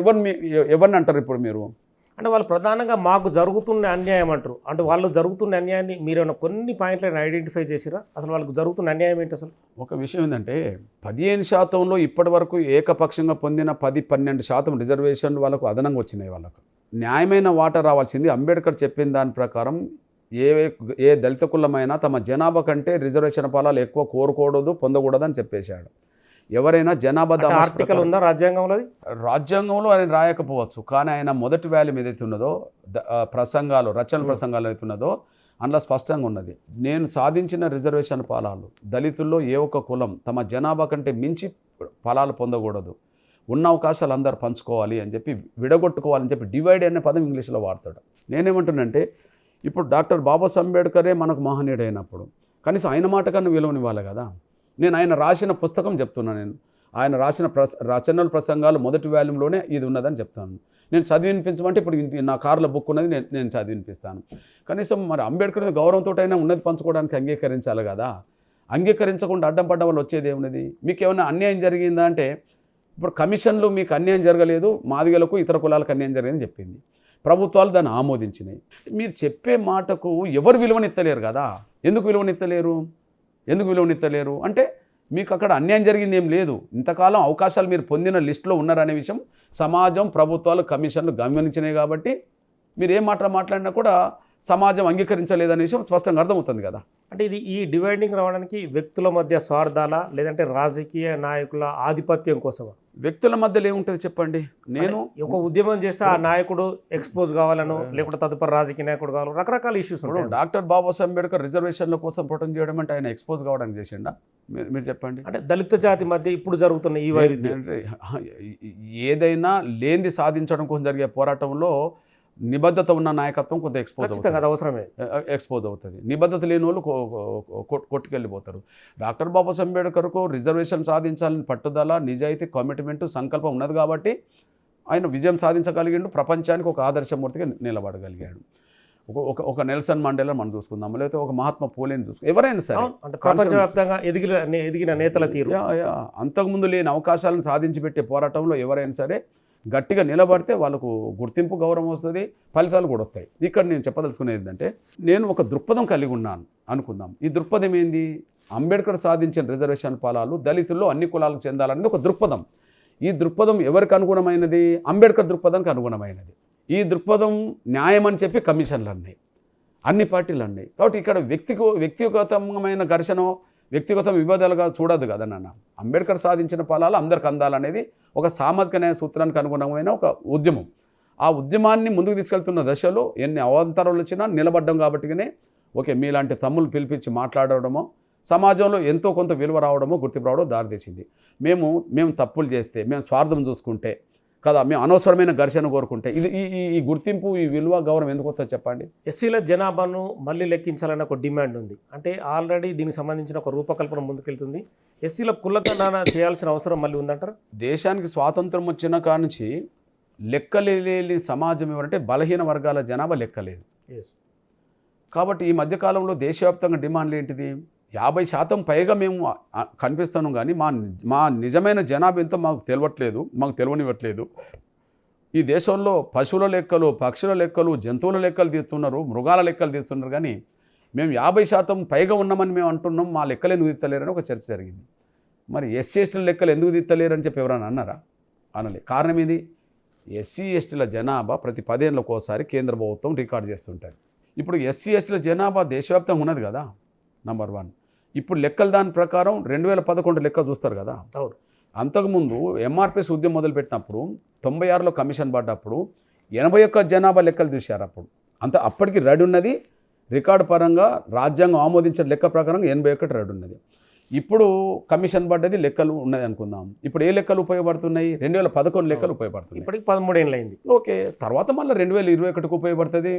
ఎవరిని అంటారు? ఇప్పుడు మీరు అంటే వాళ్ళు ప్రధానంగా మాకు జరుగుతున్న అన్యాయం అంటారు. అంటే వాళ్ళు జరుగుతున్న అన్యాయాన్ని మీరు కొన్ని పాయింట్లను ఐడెంటిఫై చేసిరా? అసలు వాళ్ళకు జరుగుతున్న అన్యాయం ఏంటి? అసలు ఒక విషయం ఏంటంటే 15% ఇప్పటి వరకు ఏకపక్షంగా పొందిన 10-12% రిజర్వేషన్లు వాళ్ళకు అదనంగా వచ్చినాయి. వాళ్ళకు న్యాయమైన వాటా రావాల్సింది. అంబేద్కర్ చెప్పిన దాని ప్రకారం ఏ దళిత కులమైనా తమ జనాభా కంటే రిజర్వేషన్ ఫలాలు ఎక్కువ కోరుకూడదు, పొందకూడదు అని చెప్పేశాడు. ఎవరైనా జనాభా ఆర్టికల్ ఉందా రాజ్యాంగంలో? రాజ్యాంగంలో ఆయన రాయకపోవచ్చు, కానీ ఆయన మొదటి వాల్యూమ్ ఏదైతే ఉన్నదో ప్రసంగాలు, రచన ప్రసంగాలు ఏదైతే ఉన్నదో అందులో స్పష్టంగా ఉన్నది. నేను సాధించిన రిజర్వేషన్ ఫలాలు దళితుల్లో ఏ ఒక్క కులం తమ జనాభా కంటే మించి ఫలాలు పొందకూడదు, ఉన్న అవకాశాలు అందరూ పంచుకోవాలి అని చెప్పి, విడగొట్టుకోవాలని చెప్పి డివైడ్ అనే పదం ఇంగ్లీష్లో వాడతాడు. నేనేమంటున్నానంటే ఇప్పుడు డాక్టర్ బాబాసాహెబ్ అంబేద్కరే మనకు మహనీయుడు అయినప్పుడు కనీసం ఆయన మాట కన్నా విలువనివ్వాలి కదా. నేను ఆయన రాసిన పుస్తకం చెప్తున్నాను, నేను ఆయన రాసిన రచనల ప్రసంగాలు మొదటి వాల్యూమ్లోనే ఇది ఉన్నదని చెప్తాను. నేను చదివి వినిపించమంటే ఇప్పుడు నా కార్లో బుక్ ఉన్నది, నేను చదివి వినిపిస్తాను. కనీసం మరి అంబేద్కర్ గౌరవంతో అయినా ఉన్నది పంచుకోవడానికి అంగీకరించాలి కదా. అంగీకరించకుండా అడ్డం పడ్డ వాళ్ళు వచ్చేది ఏమున్నది? మీకు ఏమైనా అన్యాయం జరిగిందా అంటే ఇప్పుడు కమిషన్లు మీకు అన్యాయం జరగలేదు, మాదిగలకు ఇతర కులాలకు అన్యాయం జరిగిందని చెప్పింది, ప్రభుత్వాలు దాన్ని ఆమోదించినాయి. మీరు చెప్పే మాటకు ఎవరు విలువనిత్తలేరు కదా. ఎందుకు విలువనిత్తలేరు అంటే మీకు అక్కడ అన్యాయం జరిగింది ఏం లేదు. ఇంతకాలం అవకాశాలు మీరు పొందిన లిస్టులో ఉన్నారనే విషయం సమాజం, ప్రభుత్వాలు, కమిషన్లు గమనించినాయి కాబట్టి మీరు ఏం మాట్లాడినా కూడా సమాజం అంగీకరించలేదనే విషయం స్పష్టంగా అర్థమవుతుంది కదా. అంటే ఇది ఈ డివైడింగ్ రావడానికి వ్యక్తుల మధ్య స్వార్థాల, లేదంటే రాజకీయ నాయకుల ఆధిపత్యం కోసమా? వ్యక్తుల మధ్యలో ఏముంటుంది చెప్పండి. నేను ఒక ఉద్యమం చేస్తే ఆ నాయకుడు ఎక్స్పోజ్ కావాలను, లేకుంటే తదుపరి రాజకీయ నాయకుడు కావాలి, రకరకాల ఇష్యూస్ ఉంటాయి. డాక్టర్ బాబాసాహెబ్ అంబేద్కర్ రిజర్వేషన్ల కోసం పోరాటం చేయడం అంటే ఆయన ఎక్స్పోజ్ కావడానికి చేసిండా? మీరు చెప్పండి. అంటే దళిత జాతి మధ్య ఇప్పుడు జరుగుతున్న ఈ వైవిధ్యం ఏదైనా లేనిది సాధించడం కోసం జరిగే పోరాటంలో నిబద్ధత ఉన్న నాయకత్వం కొంత ఎక్స్పోజ్ అవుతుంది. నిబద్ధత లేని వాళ్ళు కొట్టుకెళ్ళిపోతారు. డాక్టర్ బాబాసాహెబ్ అంబేద్కర్కు రిజర్వేషన్ సాధించాలని పట్టుదల, నిజాయితీ, కమిట్మెంట్, సంకల్పం ఉన్నది కాబట్టి ఆయన విజయం సాధించగలిగాడు, ప్రపంచానికి ఒక ఆదర్శమూర్తిగా నిలబడగలిగాడు. ఒక నెల్సన్ మండేలా మనం చూసుకుందాం, లేకపోతే ఒక మహాత్మా పూలేని చూసుకుందాం, ఎవరైనా సరే ప్రపంచవ్యాప్తంగా ఎదిగిన నేతల తీరు. అంతకుముందు లేని అవకాశాలను సాధించి పెట్టే పోరాటంలో ఎవరైనా సరే గట్టిగా నిలబడితే వాళ్ళకు గుర్తింపు, గౌరవం వస్తుంది, ఫలితాలు కూడా వస్తాయి. ఇక్కడ నేను చెప్పదలుచుకునేది ఏంటంటే నేను ఒక దృక్పథం కలిగి ఉన్నాను అనుకుందాం. ఈ దృక్పథం ఏంది? అంబేద్కర్ సాధించిన రిజర్వేషన్ ఫలాలు దళితుల్లో అన్ని కులాలకు చెందాలనేది ఒక దృక్పథం. ఈ దృక్పథం ఎవరికి అనుగుణమైనది? అంబేద్కర్ దృక్పథానికి అనుగుణమైనది. ఈ దృక్పథం న్యాయం అని చెప్పి కమిషన్లు అన్నాయి, అన్ని పార్టీలు అన్నాయి. కాబట్టి ఇక్కడ వ్యక్తిగతమైన ఘర్షణ, వ్యక్తిగత విభేదాలుగా చూడదు కదా నాన్న. అంబేద్కర్ సాధించిన ఫలాలు అందరికి అందాలనేది ఒక సామాజిక న్యాయ సూత్రానికి అనుగుణమైన ఒక ఉద్యమం. ఆ ఉద్యమాన్ని ముందుకు తీసుకెళ్తున్న దశలో ఎన్ని అవాంతరాలు వచ్చినా నిలబడ్డం కాబట్టినే ఓకే మీలాంటి తమ్ముళ్ళు పిలిపించి మాట్లాడడమో, సమాజంలో ఎంతో కొంత విలువ రావడమో, గుర్తింపు రావడం దారితీసింది. మేము తప్పులు చేస్తే, మేము స్వార్థం చూసుకుంటే కదా, మేము అనవసరమైన ఘర్షణ కోరుకుంటే ఇది ఈ గుర్తింపు, ఈ విలువ, గౌరవం ఎందుకు వస్తుంది చెప్పండి? ఎస్సీల జనాభాను మళ్ళీ లెక్కించాలన్న ఒక డిమాండ్ ఉంది. అంటే ఆల్రెడీ దీనికి సంబంధించిన ఒక రూపకల్పన ముందుకెళ్తుంది. ఎస్సీల కులగణన చేయాల్సిన అవసరం మళ్ళీ ఉందంటారు? దేశానికి స్వాతంత్రం వచ్చిన కాడ నుంచి లెక్కలేని సమాజం ఏమంటే బలహీన వర్గాల జనాభా లెక్కలేదు. కాబట్టి ఈ మధ్యకాలంలో దేశవ్యాప్తంగా డిమాండ్లు ఏంటిది? 50% పైగా మేము కనిపిస్తున్నాం, కానీ మా నిజమైన జనాభా ఎంతో మాకు తెలియట్లేదు, మాకు తెలియనివ్వట్లేదు. ఈ దేశంలో పశువుల లెక్కలు, పక్షుల లెక్కలు, జంతువుల లెక్కలు తీస్తున్నారు, మృగాల లెక్కలు తీస్తున్నారు, కానీ మేము 50% పైగా ఉన్నామని మేము అంటున్నాం, మా లెక్కలు ఎందుకు తీస్తలేరని ఒక చర్చ జరిగింది. మరి ఎస్సీ ఎస్టీల లెక్కలు ఎందుకు తీస్తలేరని చెప్పి ఎవరైనా అన్నారా? అనలే. కారణం ఇది, ఎస్సీ ఎస్టీల జనాభా ప్రతి 10 ఏళ్ళకు ఒకసారి కేంద్ర ప్రభుత్వం రికార్డు చేస్తుంటారు. ఇప్పుడు ఎస్సీ ఎస్టీల జనాభా దేశవ్యాప్తంగా ఉన్నది కదా, నంబర్ 1. ఇప్పుడు లెక్కలు దాని ప్రకారం 2011 లెక్క చూస్తారు కదా. అంతకుముందు ఎంఆర్పిఎస్ ఉద్యమం మొదలుపెట్టినప్పుడు 96లో కమిషన్ పడ్డప్పుడు 81 జనాభా లెక్కలు తీశారు. అప్పటికి రెడీ ఉన్నది, రికార్డు పరంగా రాజ్యాంగం ఆమోదించిన లెక్క ప్రకారం 81 రెడీ ఉన్నది. ఇప్పుడు కమిషన్ పడ్డది, లెక్కలు ఉన్నది అనుకుందాం. ఇప్పుడు ఏ లెక్కలు ఉపయోగపడుతున్నాయి? 2011 లెక్కలు ఉపయోగపడుతున్నాయి. ఇప్పటికి 13 ఏళ్ళు అయింది. ఓకే, తర్వాత మళ్ళీ 2021కు ఉపయోగపడుతుంది,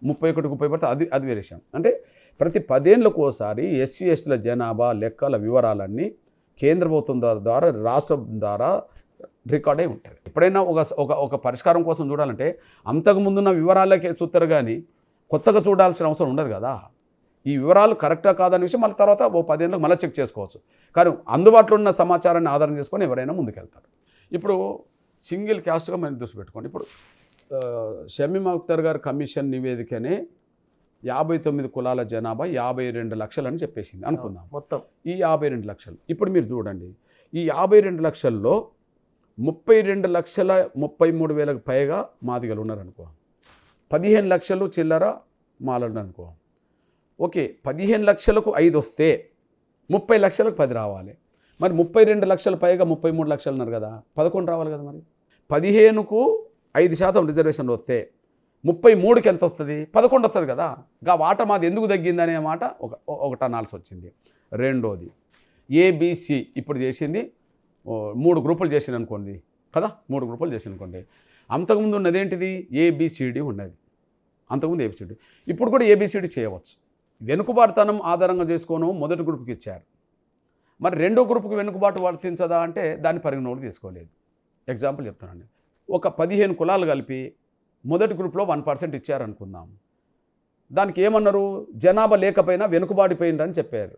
31కు ఉపయోగపడుతుంది, అది వేరే విషయం. అంటే ప్రతి 10 ఏళ్ళకు ఒకసారి ఎస్సీ ఎస్టీల జనాభా లెక్కల వివరాలన్నీ కేంద్ర ప్రభుత్వం ద్వారా, రాష్ట్రం ద్వారా రికార్డ్ అయి ఉంటుంది. ఎప్పుడైనా ఒక పరిష్కారం కోసం చూడాలంటే అంతకుముందున్న వివరాలకే చూస్తారు, కానీ కొత్తగా చూడాల్సిన అవసరం ఉండదు కదా. ఈ వివరాలు కరెక్టా కాదనే విషయం మళ్ళీ తర్వాత 10 ఏళ్ళకి మళ్ళీ చెక్ చేసుకోవచ్చు. కానీ అందుబాటులో ఉన్న సమాచారాన్ని ఆధారం చేసుకొని ఎవరైనా ముందుకెళ్తారు. ఇప్పుడు సింగిల్ క్యాస్ట్గా మనం దృష్టి పెట్టుకోండి. ఇప్పుడు షమీమ్ అఖ్తర్ గారి కమిషన్ నివేదికనే 59 కులాల జనాభా 52 లక్షలని చెప్పేసింది అనుకుందాం. మొత్తం ఈ 52 లక్షలు. ఇప్పుడు మీరు చూడండి, ఈ 52 లక్షల్లో 32,33,000 పైగా మాదిగలు ఉన్నారనుకో, 15 లక్షలు చిల్లర మాలలు అనుకో. ఓకే, 15 లక్షలకు 5 వస్తే 30 లక్షలకు 10 రావాలి. మరి 32 లక్షల పైగా 33 లక్షలు ఉన్నారు కదా, 11 రావాలి కదా. మరి 15కు 5% రిజర్వేషన్లు వస్తే 33కి ఎంత వస్తుంది? 11 వస్తుంది కదా. గా వాట మాది ఎందుకు తగ్గింది అనే మాట ఒకటి అనాల్సి వచ్చింది. రెండోది ఏబిసి ఇప్పుడు చేసింది 3 గ్రూపులు చేసింది అనుకోండి కదా, 3 గ్రూపులు చేసింది అనుకోండి. అంతకుముందు ఉన్నది ఏంటిది? ఏబిసిడి ఉన్నది. అంతకుముందు ఏబిసిడి, ఇప్పుడు కూడా ఏబిసిడి చేయవచ్చు. వెనుకబాటుతనం ఆధారంగా చేసుకోను మొదటి గ్రూప్కి ఇచ్చారు. మరి రెండో గ్రూప్కి వెనుకబాటు వర్తించదా అంటే దాన్ని పరిగణలోకి తీసుకోలేదు. ఎగ్జాంపుల్ చెప్తానండి, ఒక 15 కులాలు కలిపి మొదటి గ్రూప్లో 1% ఇచ్చారనుకుందాం. దానికి ఏమన్నారు? జనాభా లేకపోయినా వెనుకబాడిపోయిందని చెప్పారు.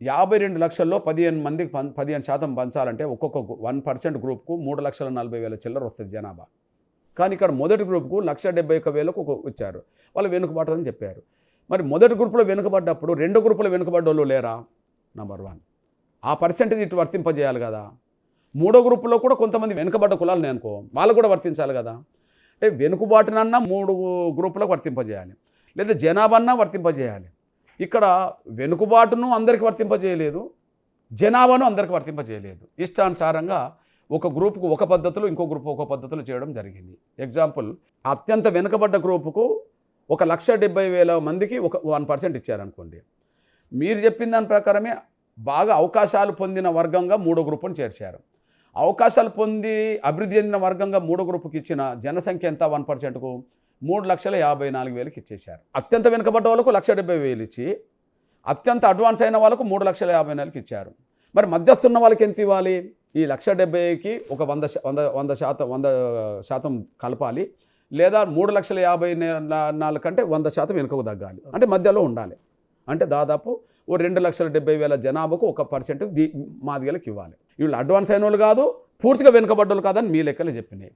52 లక్షల్లో 15 మందికి 15% పంచాలంటే ఒక్కొక్క 1% గ్రూప్కు 3,40,000 చిల్లర వస్తుంది జనాభా. కానీ ఇక్కడ మొదటి గ్రూప్కు 1,71,000 ఇచ్చారు. వాళ్ళు వెనుకబాటని చెప్పారు. మరి మొదటి గ్రూప్లో వెనుకబడ్డప్పుడు రెండో గ్రూపులో వెనుకబడ్డ వాళ్ళు లేరా? నంబర్ 1. ఆ పర్సెంటేజ్ ఇటు వర్తింపజేయాలి కదా. మూడో గ్రూపులో కూడా కొంతమంది వెనుకబడ్డ కులాలు అనుకో, వాళ్ళు కూడా వర్తించాలి కదా. అంటే వెనుకబాటునన్నా 3 గ్రూపులకు వర్తింపజేయాలి, లేదా జనాభాన్నా వర్తింపజేయాలి. ఇక్కడ వెనుకబాటును అందరికీ వర్తింపజేయలేదు, జనాభాను అందరికీ వర్తింపజేయలేదు. ఇష్టానుసారంగా ఒక గ్రూపుకు ఒక పద్ధతులు, ఇంకో గ్రూపు ఒక పద్ధతులు చేయడం జరిగింది. ఎగ్జాంపుల్, అత్యంత వెనుకబడ్డ గ్రూపుకు 1,70,000 మందికి 1% ఇచ్చారనుకోండి. మీరు చెప్పిన దాని ప్రకారమే బాగా అవకాశాలు పొందిన వర్గంగా 3వ గ్రూపును చేర్చారు. అవకాశాలు పొంది అభివృద్ధి చెందిన వర్గంగా 3వ గ్రూపుకి ఇచ్చిన జనసంఖ్య ఎంత? 1%కు 3,54,000 ఇచ్చేశారు. అత్యంత వెనుకబడ్డ వాళ్ళకు 1,70,000 ఇచ్చి, అత్యంత అడ్వాన్స్ అయిన వాళ్ళకు 3,54,000 ఇచ్చారు. మరి మధ్యస్థున్న వాళ్ళకి ఎంత ఇవ్వాలి? ఈ 1,70,000కి ఒక 100% కలపాలి, లేదా 3,54,000 కంటే 100% వెనుకకు తగ్గాలి. అంటే మధ్యలో ఉండాలి. అంటే దాదాపు 2,70,000 జనాభాకు 1% మాదిగలకు ఇవ్వాలి. వీళ్ళు అడ్వాన్స్ అయిన వాళ్ళు కాదు, పూర్తిగా వెనుకబడ్డోళ్ళు కాదని మీ లెక్కలు చెప్పినాయి.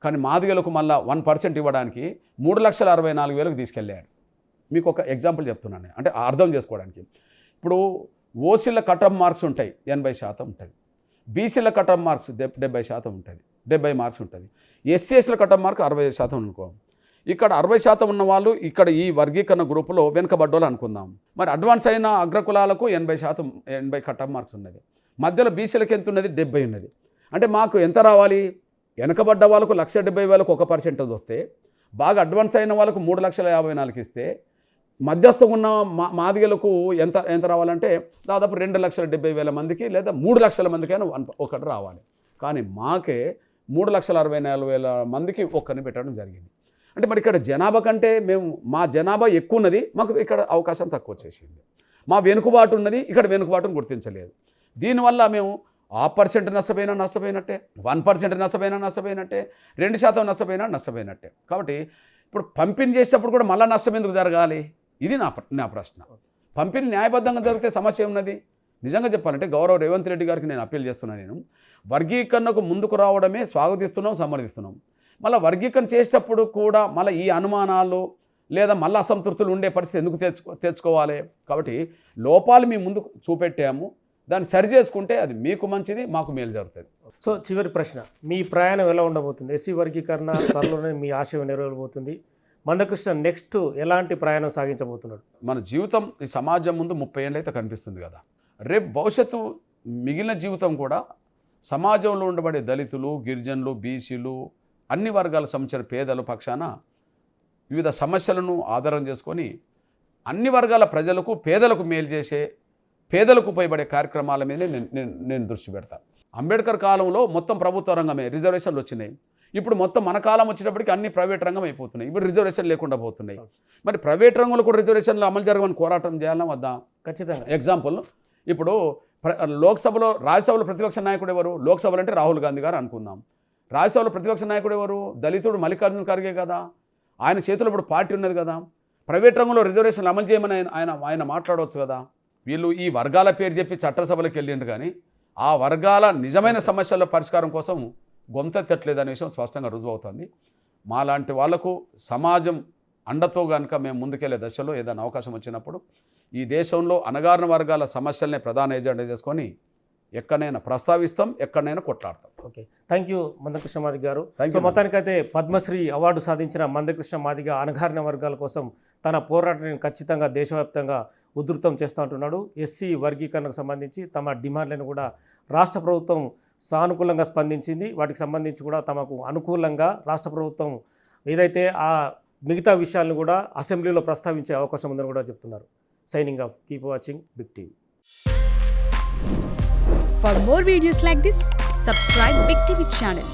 కానీ మాదిగలకు మళ్ళీ 1% ఇవ్వడానికి 3,64,000 తీసుకెళ్ళారు. మీకు ఒక ఎగ్జాంపుల్ చెప్తున్నాను, అంటే అర్థం చేసుకోవడానికి. ఇప్పుడు ఓసీల కట్-ఆఫ్ మార్క్స్ ఉంటాయి, 80% ఉంటుంది. బీసీల కట్-ఆఫ్ మార్క్స్ 70% ఉంటుంది, 70 మార్క్స్ ఉంటుంది. ఎస్సీఎస్ల కట్-ఆఫ్ మార్క్ 60% అనుకో. ఇక్కడ 60% ఉన్న వాళ్ళు ఇక్కడ ఈ వర్గీకరణ గ్రూపులో వెనుకబడ్డోళ్ళు అనుకుందాం. మరి అడ్వాన్స్ అయిన అగ్రకులాలకు 80% కట్-ఆఫ్ మార్క్స్ ఉన్నది. మధ్యలో బీసీలకు ఎంత ఉన్నది? 70 ఉన్నది. అంటే మాకు ఎంత రావాలి? వెనకబడ్డ వాళ్ళకు 1,70,000 1% వస్తే, బాగా అడ్వాన్స్ అయిన వాళ్ళకు 3,54,000 ఇస్తే, మధ్యస్థ ఉన్న మాదిగలకు ఎంత రావాలంటే దాదాపు 2,70,000 మందికి లేదా 3 లక్షల మందికైనా ఒకటి రావాలి. కానీ మాకే 3,64,000 మందికి ఒక్కరిని పెట్టడం జరిగింది. అంటే మరి ఇక్కడ జనాభా కంటే మా జనాభా ఎక్కువ ఉన్నది, మాకు ఇక్కడ అవకాశం తక్కువ వచ్చేసింది. మా వెనుకబాటు ఉన్నది, ఇక్కడ వెనుకబాటును గుర్తించలేదు. దీనివల్ల మేము 1% నష్టపోయినట్టే, 1% నష్టపోయినట్టే, 2% నష్టపోయినట్టే. కాబట్టి ఇప్పుడు పంపిణీ చేసేటప్పుడు కూడా మళ్ళీ నష్టం ఎందుకు జరగాలి? ఇది నా ప్రశ్న. పంపిణీ న్యాయబద్ధంగా జరిగితే సమస్య ఉన్నది. నిజంగా చెప్పాలంటే గౌరవ రేవంత్ రెడ్డి గారికి నేను అప్పీల్ చేస్తున్నాను. నేను వర్గీకరణకు ముందుకు రావడమే స్వాగతిస్తున్నాం, సమర్థిస్తున్నాం. మళ్ళీ వర్గీకరణ చేసేటప్పుడు కూడా మళ్ళీ ఈ అనుమానాలు లేదా మళ్ళీ అసంతృప్తులు ఉండే పరిస్థితి ఎందుకు తెచ్చుకోవాలి? కాబట్టి లోపాలు మీ ముందు చూపెట్టాము, దాన్ని సరి చేసుకుంటే అది మీకు మంచిది, మాకు మేలు జరుగుతుంది. సో చివరి ప్రశ్న, మీ ప్రయాణం ఎలా ఉండబోతుంది? ఎస్సీ వర్గీకరణ త్వరలోనే మీ ఆశయం నెరవేరబోతుంది. మందకృష్ణ నెక్స్ట్ ఎలాంటి ప్రయాణం సాగించబోతున్నాడు? మన జీవితం ఈ సమాజం ముందు 30 ఏళ్ళు అయితే కనిపిస్తుంది కదా. రేపు భవిష్యత్తు మిగిలిన జీవితం కూడా సమాజంలో ఉండబడే దళితులు, గిరిజనులు, బీసీలు, అన్ని వర్గాల సంబంధించిన పేదల పక్షాన వివిధ సమస్యలను ఆధారం చేసుకొని అన్ని వర్గాల ప్రజలకు, పేదలకు మేలు చేసే, పేదలకు ఉపయోగపడే కార్యక్రమాల మీదే నేను దృష్టి పెడతాను. అంబేద్కర్ కాలంలో మొత్తం ప్రభుత్వ రంగమే రిజర్వేషన్లు వచ్చినాయి. ఇప్పుడు మొత్తం మన కాలం వచ్చేటప్పటికి అన్ని ప్రైవేట్ రంగం అయిపోతున్నాయి. ఇప్పుడు రిజర్వేషన్ లేకుండా పోతున్నాయి. మరి ప్రైవేట్ రంగంలో కూడా రిజర్వేషన్లు అమలు జరగమని పోరాటం చేయాలా వద్దా? ఖచ్చితంగా. ఎగ్జాంపుల్, ఇప్పుడు లోక్సభలో, రాజ్యసభలో ప్రతిపక్ష నాయకుడు ఎవరు? లోక్సభలో అంటే రాహుల్ గాంధీ గారు అనుకుందాం. రాజ్యసభలో ప్రతిపక్ష నాయకుడు ఎవరు? దళితుడు మల్లికార్జున ఖర్గే కదా. ఆయన చేతిలో ఇప్పుడు పార్టీ ఉన్నది కదా. ప్రైవేట్ రంగంలో రిజర్వేషన్లు అమలు చేయమని ఆయన మాట్లాడవచ్చు కదా. వీళ్ళు ఈ వర్గాల పేరు చెప్పి చట్టసభలకు వెళ్ళిండు, కానీ ఆ వర్గాల నిజమైన సమస్యల పరిష్కారం కోసం గొంతెత్తట్లేదనే విషయం స్పష్టంగా రుజువు అవుతుంది. మాలాంటి వాళ్లకు సమాజం అండతో కనుక మేము ముందుకెళ్లే దశలో ఏదైనా అవకాశం వచ్చినప్పుడు ఈ దేశంలో అణగారిన వర్గాల సమస్యలనే ప్రధాన ఎజెండా చేసుకొని ఎక్కడైనా ప్రస్తావిస్తాం, ఎక్కడైనా కొట్లాడతాం. Okay, thank you Manda Krishna Madiga గారు. సో మొత్తానికైతే పద్మశ్రీ అవార్డు సాధించిన మందకృష్ణ మాదిగ అణగారిన వర్గాల కోసం తన పోరాటాన్ని ఖచ్చితంగా దేశవ్యాప్తంగా ఉధృతం చేస్తూ ఉంటున్నాడు. ఎస్సీ వర్గీకరణకు సంబంధించి తమ డిమాండ్లను కూడా రాష్ట్ర ప్రభుత్వం సానుకూలంగా స్పందించింది. వాటికి సంబంధించి కూడా తమకు అనుకూలంగా రాష్ట్ర ప్రభుత్వం ఏదైతే ఆ మిగతా విషయాలను కూడా అసెంబ్లీలో ప్రస్తావించే అవకాశం ఉందని కూడా చెప్తున్నారు. Signing off, keep watching Big TV. For more videos like this, subscribe Big TV channel.